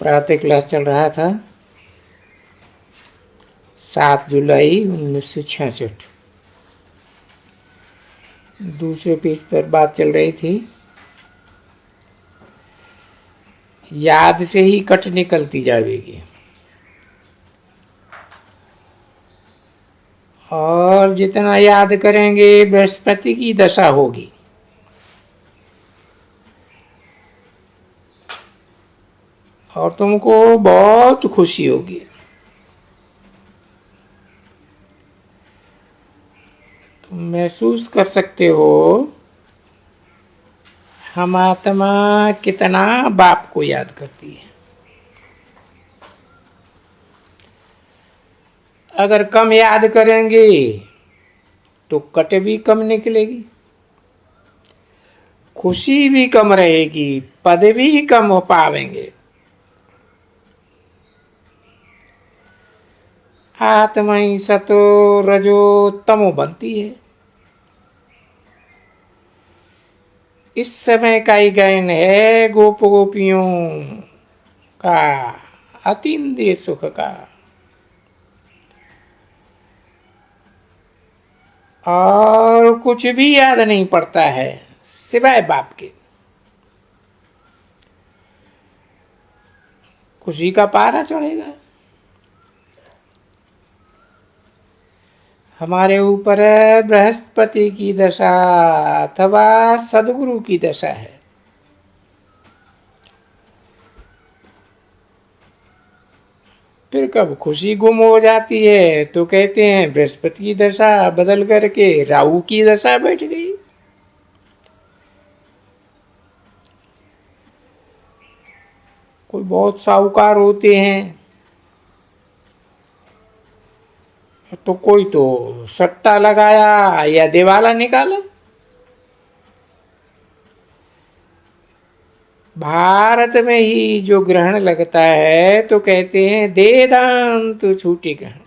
प्रातः क्लास चल रहा था 7 जुलाई 1966। दूसरे पेज पर बात चल रही थी, याद से ही कट निकलती जाएगी और जितना याद करेंगे बृहस्पति की दशा होगी। और तुमको बहुत खुशी होगी। तुम महसूस कर सकते हो हम आत्मा कितना बाप को याद करती है। अगर कम याद करेंगे तो कट भी कम निकलेगी, खुशी भी कम रहेगी, पद भी कम हो पावेंगे। आत्मा ही सतो रजो तमो बनती है। इस समय का ही गायन है गोप गोपियों का, अतीन्द्रिय सुख का। और कुछ भी याद नहीं पड़ता है सिवाय बाप के। खुशी का पारा चढ़ेगा। हमारे ऊपर बृहस्पति की दशा अथवा सदगुरु की दशा है। फिर कब खुशी गुम हो जाती है तो कहते हैं बृहस्पति की दशा बदल करके राहु की दशा बैठ गई। कोई बहुत साहूकार होते हैं तो कोई तो सट्टा लगाया या दिवाला निकाला। भारत में ही जो ग्रहण लगता है तो कहते हैं देदांत छूटी ग्रहण।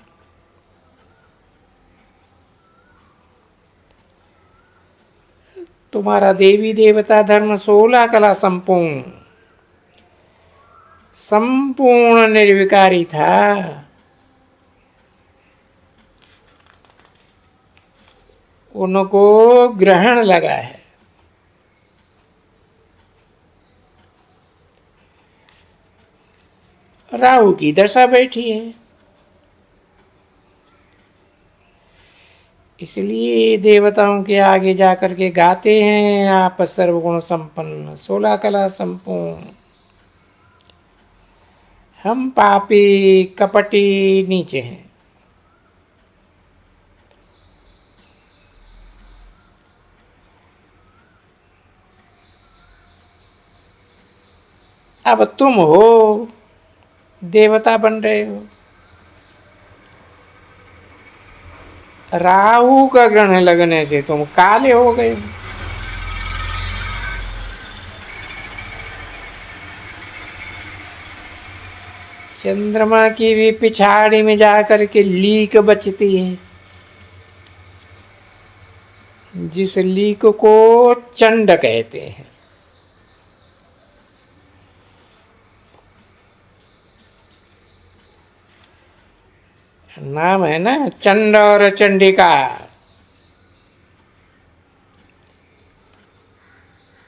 तुम्हारा देवी देवता धर्म 16 कला संपूर्ण संपूर्ण निर्विकारी था। उनको ग्रहण लगा है। राहु की दशा बैठी है। इसलिए देवताओं के आगे जाकर के गाते हैं आप सर्वगुण संपन्न 16 कला संपूर्ण। हम पापी कपटी नीचे हैं। अब तुम हो देवता बन रहे हो। राहु का ग्रहण लगने से तुम काले हो गए। चंद्रमा की भी पिछाड़ी में जाकर के लीक बचती है, जिस लीक को चंड कहते हैं। नाम है ना चंड और चंडिका।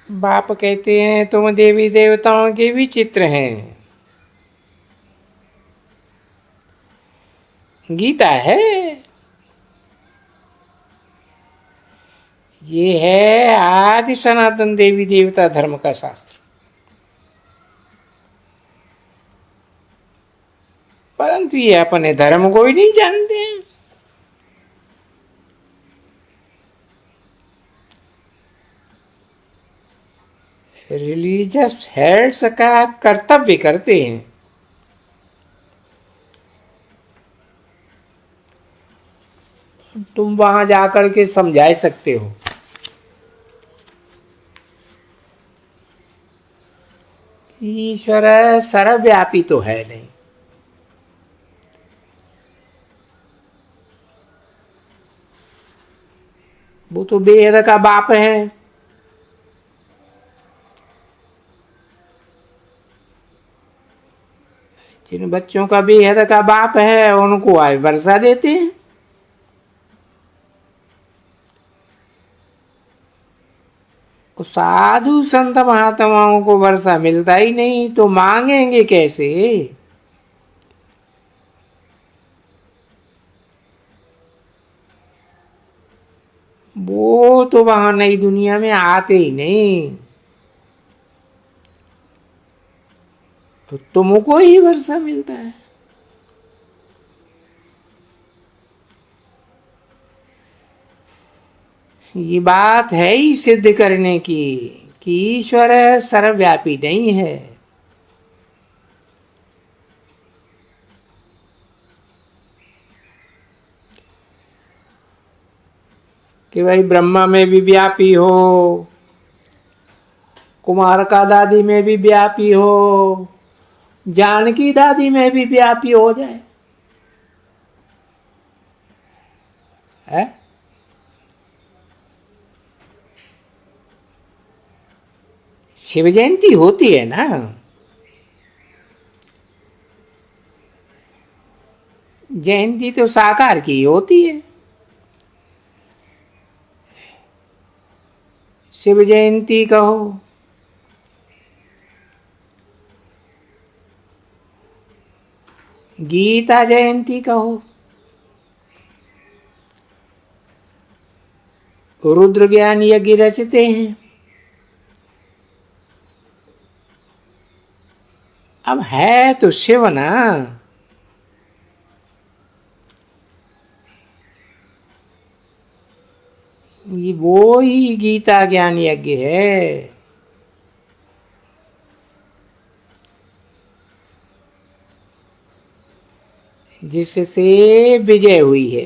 बाप कहते हैं तुम देवी देवताओं के भी चित्र हैं। गीता है, ये है आदि सनातन देवी देवता धर्म का शास्त्र। परंतु ये अपने धर्म को ही नहीं जानते हैं। रिलीजियस हेड्स का कर्तव्य करते हैं। तुम वहां जाकर के समझा सकते हो। ईश्वर सर्वव्यापी तो है नहीं। वो तो वेद का बाप है। जिन बच्चों का बेहद का बाप है उनको आज वर्षा देते हैं। साधु संत महात्माओं को वर्षा मिलता ही नहीं तो मांगेंगे कैसे? वो तो वहां नई दुनिया में आते ही नहीं, तो तुमको ही वर्षा मिलता है। ये बात है ही सिद्ध करने की कि ईश्वर सर्वव्यापी नहीं है। कि भाई ब्रह्मा में भी व्यापी हो, कुमार का दादी में भी व्यापी हो, जानकी दादी में भी व्यापी हो जाए है? शिव जयंती होती है ना, जयंती तो साकार की होती है। शिव जयंती कहो, गीता जयंती कहो, रुद्र ज्ञान यज्ञ रचते हैं। अब है तो शिव ना, ये वो ही गीता ज्ञान यज्ञ है। जिससे विजय हुई है।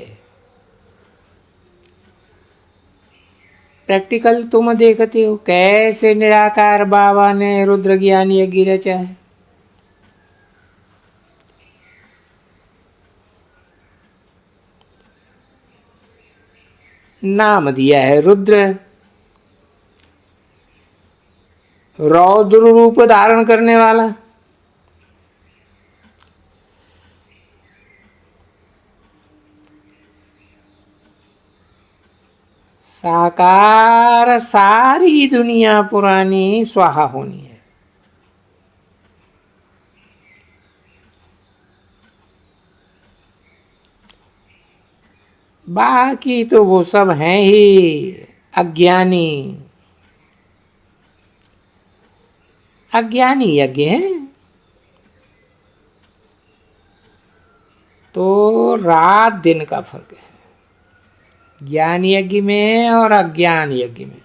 प्रैक्टिकल तुम देखते हो कैसे निराकार बाबा ने रुद्र ज्ञान यज्ञ रचा है। नाम दिया है रुद्र, रौद्र रूप धारण करने वाला। साकार सारी दुनिया पुरानी स्वाहा होनी है। बाकी तो वो सब हैं ही अज्ञानी, अज्ञानी यज्ञ है। तो रात दिन का फर्क है ज्ञान यज्ञ में और अज्ञान यज्ञ में,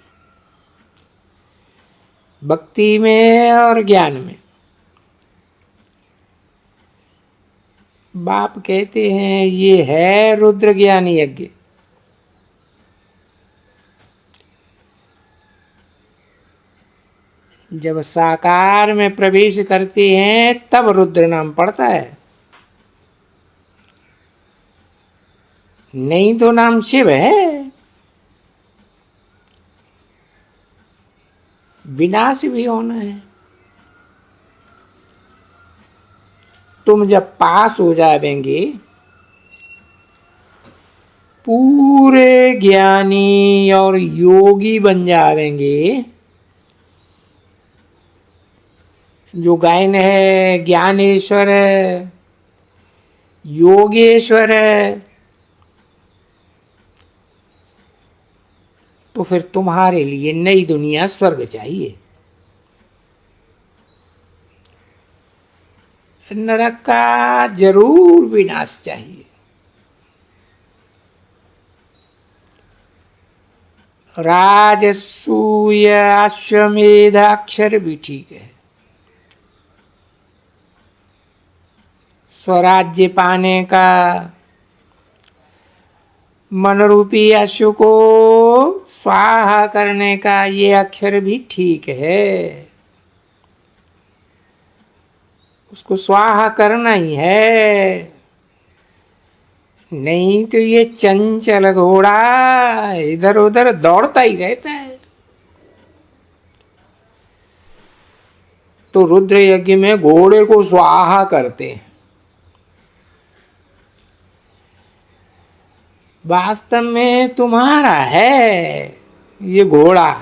भक्ति में और ज्ञान में। बाप कहते हैं ये है रुद्र ज्ञान यज्ञ। जब साकार में प्रवेश करते हैं तब रुद्र नाम पड़ता है, नहीं तो नाम शिव है। विनाश भी होना है। तुम जब पास हो जाएंगे, पूरे ज्ञानी और योगी बन जाएंगे। जो गायन है ज्ञानेश्वर है, योगेश्वर है, तो फिर तुम्हारे लिए नई दुनिया स्वर्ग चाहिए, नरक का जरूर विनाश चाहिए। राजसूय अश्वमेध अक्षर भी ठीक है। स्वराज्य पाने का मनरूपी अश्व को स्वाहा करने का ये अक्षर भी ठीक है। उसको स्वाहा करना ही है, नहीं तो ये चंचल घोड़ा इधर उधर दौड़ता ही रहता है। तो रुद्र यज्ञ में घोड़े को स्वाहा करते हैं। वास्तव में तुम्हारा है ये घोड़ा।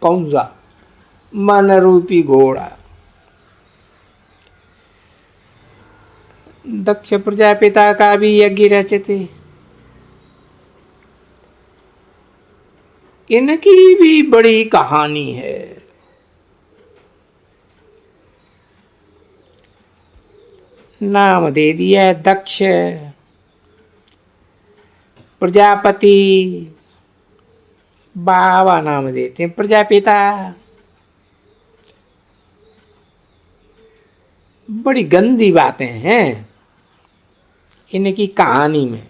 कौन सा? मन रूपी घोड़ा। दक्ष प्रजापिता का भी यज्ञ रचते, इनकी भी बड़ी कहानी है। नाम दे दिया दक्ष प्रजापति, बाबा नाम देते हैं प्रजापिता। बड़ी गंदी बातें हैं इनकी कहानी में।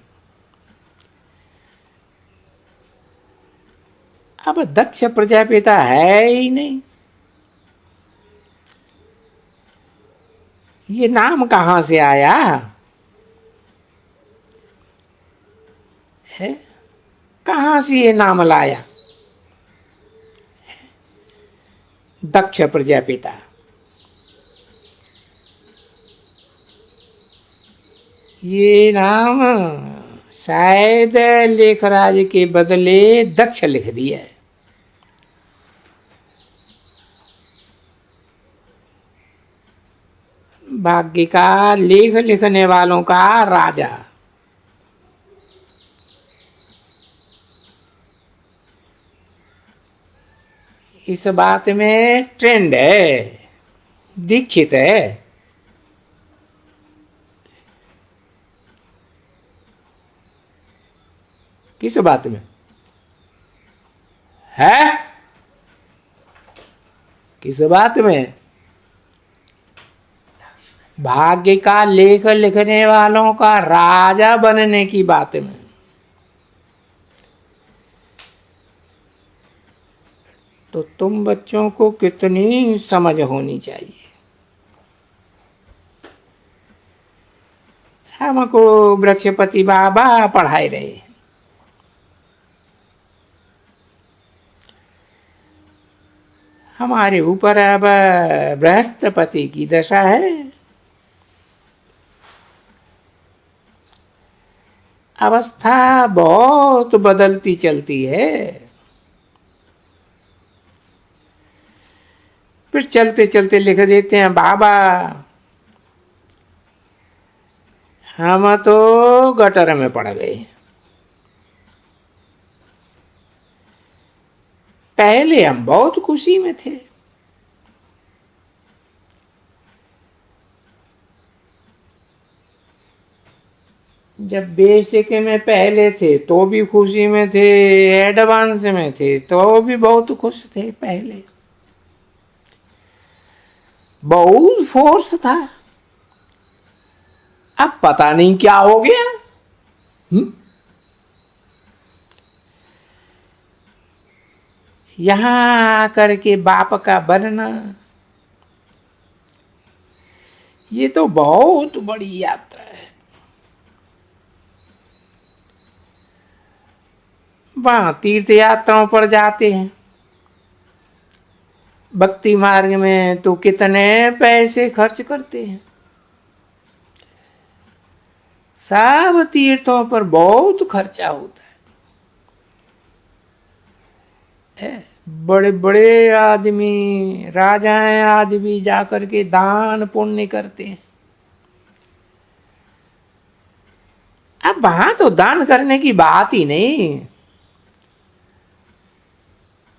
अब दक्ष प्रजापिता है ही नहीं, ये नाम कहां से आया है? कहां से ये नाम लाया? दक्ष प्रजापिता। ये नाम शायद लेखराज के बदले दक्ष लिख दिया है। भाग्य का लेख लिखने वालों का राजा। इस बात में ट्रेंड है, दीक्षित है। किस बात में है? किस बात में? भाग्य का लेख लिखने वालों का राजा बनने की बात में। तो तुम बच्चों को कितनी समझ होनी चाहिए। हमको वृक्षपति बाबा पढ़ाए रहे। हमारे ऊपर अब बृहस्पति की दशा है। अवस्था बहुत बदलती चलती है। फिर चलते चलते लिख देते हैं बाबा हम तो गटर में पड़ गए। पहले हम बहुत खुशी में थे। जब बेसिक में पहले थे तो भी खुशी में थे, एडवांस में थे तो भी बहुत खुश थे। पहले बहुत फोर्स था, अब पता नहीं क्या हो गया। यहां आकर के बाप का बनना, ये तो बहुत बड़ी यात्रा है। वहां तीर्थ यात्राओं पर जाते हैं, भक्ति मार्ग में तो कितने पैसे खर्च करते हैं। सब तीर्थों पर बहुत खर्चा होता है। बड़े बड़े आदमी, राजाएं आदमी जाकर के दान पुण्य करते हैं। अब वहां तो दान करने की बात ही नहीं,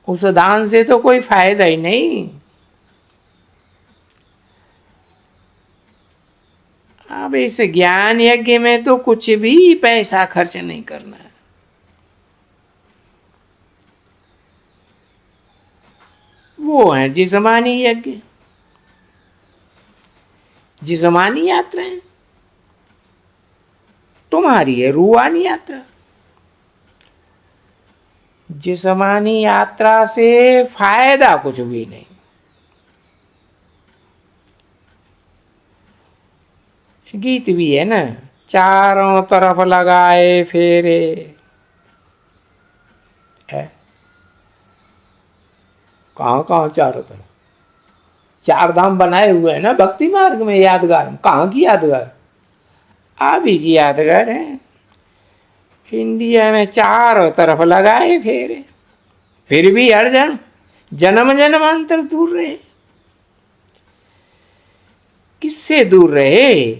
उस दान से तो कोई फायदा ही नहीं। अब इस ज्ञान यज्ञ में तो कुछ भी पैसा खर्च नहीं करना है। वो है जिस्मानी यज्ञ, जिस्मानी यात्राएं। तुम्हारी है रूहानी यात्रा। जिस्मानी यात्रा से फायदा कुछ भी नहीं। गीत भी है ना, चारों तरफ लगाए फेरे। कहां कहां चारों तरफ? चार धाम बनाए हुए हैं ना भक्ति मार्ग में यादगार। कहां की यादगार? आप ही की यादगार है। इंडिया में चारों तरफ लगाए फेरे, फिर भी हर जन्म जन्म जन्मांतर दूर रहे। किससे दूर रहे?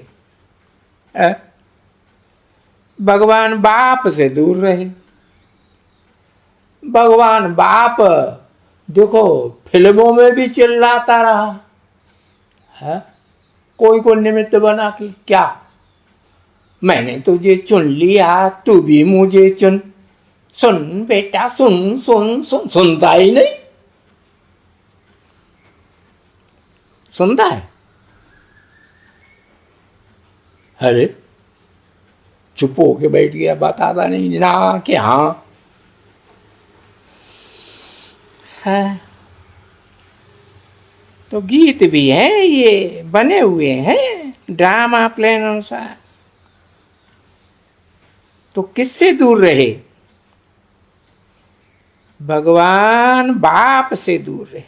भगवान बाप से दूर रहे। भगवान बाप देखो फिल्मों में भी चिल्लाता रहा है, कोई को निमित्त बना के, क्या मैंने तुझे चुन लिया, तू भी मुझे चुन, सुन बेटा सुन सुन सुन। सुनता ही नहीं, सुनता है? अरे चुप होके बैठ गया, बताता नहीं ना कि हाँ है। तो गीत भी हैं, ये बने हुए हैं ड्रामा प्लान अनुसार। तो किससे दूर रहे? भगवान बाप से दूर रहे।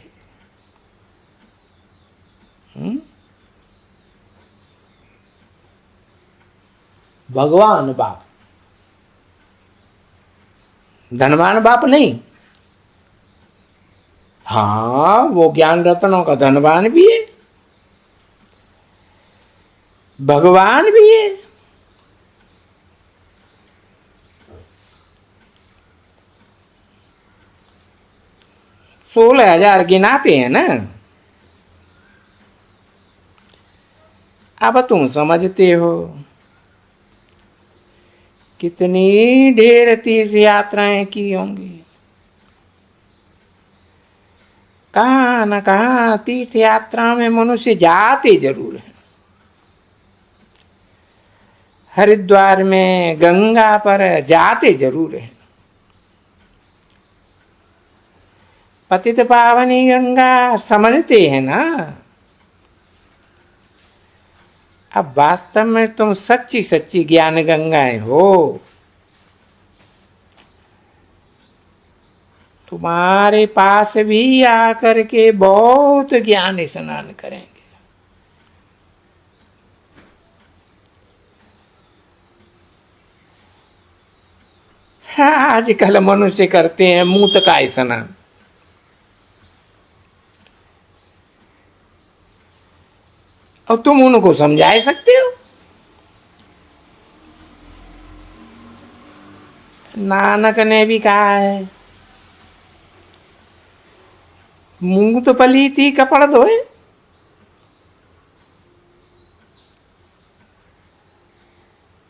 भगवान बाप, धनवान बाप नहीं। हाँ, वो ज्ञान रत्नों का धनवान भी है, भगवान भी है। सोलह 16,000 गिनाते हैं ना। अब तुम समझते हो कितनी ढेर तीर्थ यात्राएं की होंगी। कहां न कहां तीर्थ यात्रा में मनुष्य जाते जरूर है। हरिद्वार में गंगा पर जाते जरूर है। पतित पावनी गंगा समझते हैं ना। अब वास्तव में तुम सच्ची सच्ची ज्ञान गंगाएं हो। तुम्हारे पास भी आकर के बहुत ज्ञान स्नान करेंगे। हाँ, आजकल मनुष्य करते हैं मूत का स्नान। और तुम उनको समझा सकते हो? नानक ने भी कहा है, मूंग तो पली थी कपड़ धोए।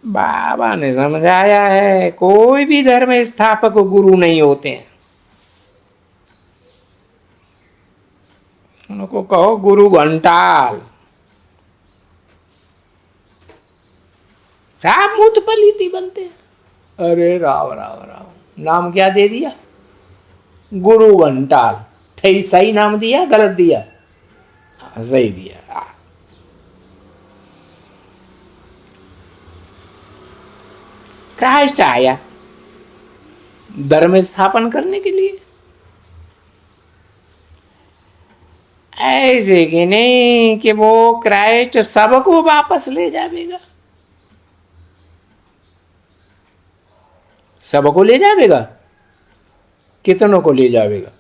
बाबा ने समझाया है, कोई भी धर्म स्थापक गुरु नहीं होते हैं। उनको कहो गुरु घंटाल। साहब मूत पलीती बनते हैं। अरे राव राव राव, नाम क्या दे दिया? गुरु घंटाल। सही नाम दिया गलत दिया? सही दिया। क्राइस्ट आया धर्म स्थापन करने के लिए, ऐसे कि नहीं कि वो क्राइस्ट सबको वापस ले जाएगा। सबको ले जाएगा? कितनों को ले जाएगा?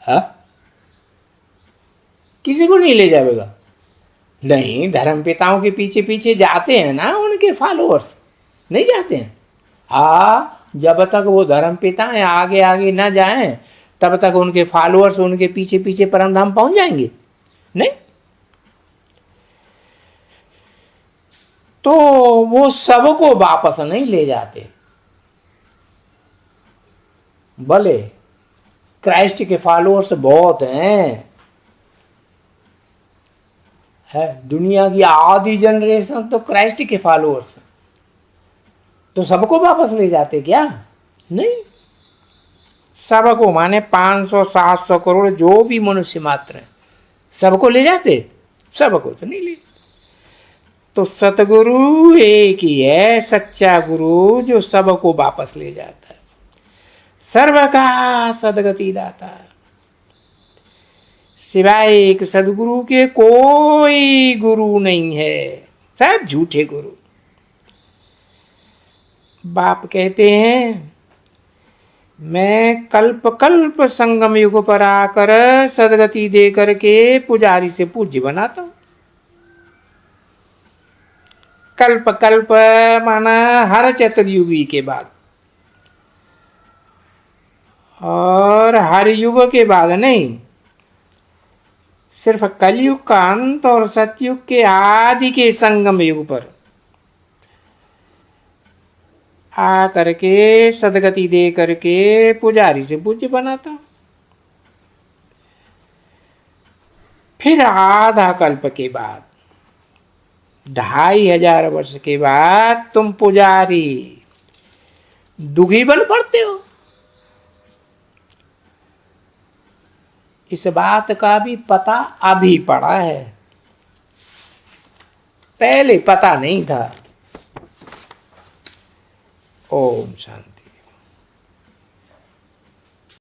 हाँ, किसी को नहीं ले जाएगा। नहीं, धर्म पिताओं के पीछे पीछे जाते हैं ना उनके फॉलोअर्स, नहीं जाते हैं? हाँ, जब तक वो धर्म पिता है आगे आगे ना जाएं तब तक उनके फॉलोअर्स उनके पीछे पीछे परम धाम पहुंच जाएंगे? नहीं। तो वो सबको वापस नहीं ले जाते। भले क्राइस्ट के फॉलोअर्स बहुत हैं, है दुनिया की आधी जनरेशन तो क्राइस्ट के फॉलोअर्स, तो सबको वापस ले जाते क्या? नहीं। सबको माने 500-700 करोड़ जो भी मनुष्य मात्र है, सबको ले जाते? सबको तो नहीं ले। तो सतगुरु एक ही है, सच्चा गुरु जो सबको वापस ले जाता है, सर्व का सदगति दाता। सिवाय एक सदगुरु के कोई गुरु नहीं है, सब झूठे गुरु। बाप कहते हैं मैं कल्प कल्प संगम युग पर आकर सदगति दे करके पुजारी से पूज्य बनाता हूं। कल्प कल्प माना हर चतुर्युगी के बाद, और हर युग के बाद नहीं, सिर्फ कलयुग का अंत और सतयुग के आदि के संगम युग पर आ करके सदगति दे करके पुजारी से पूज्य बनाता हूं। फिर आधा कल्प के बाद 2500 वर्ष के बाद तुम पुजारी दुखी बन पड़ते हो। इस बात का भी पता अभी पड़ा है, पहले पता नहीं था। ओम शांति।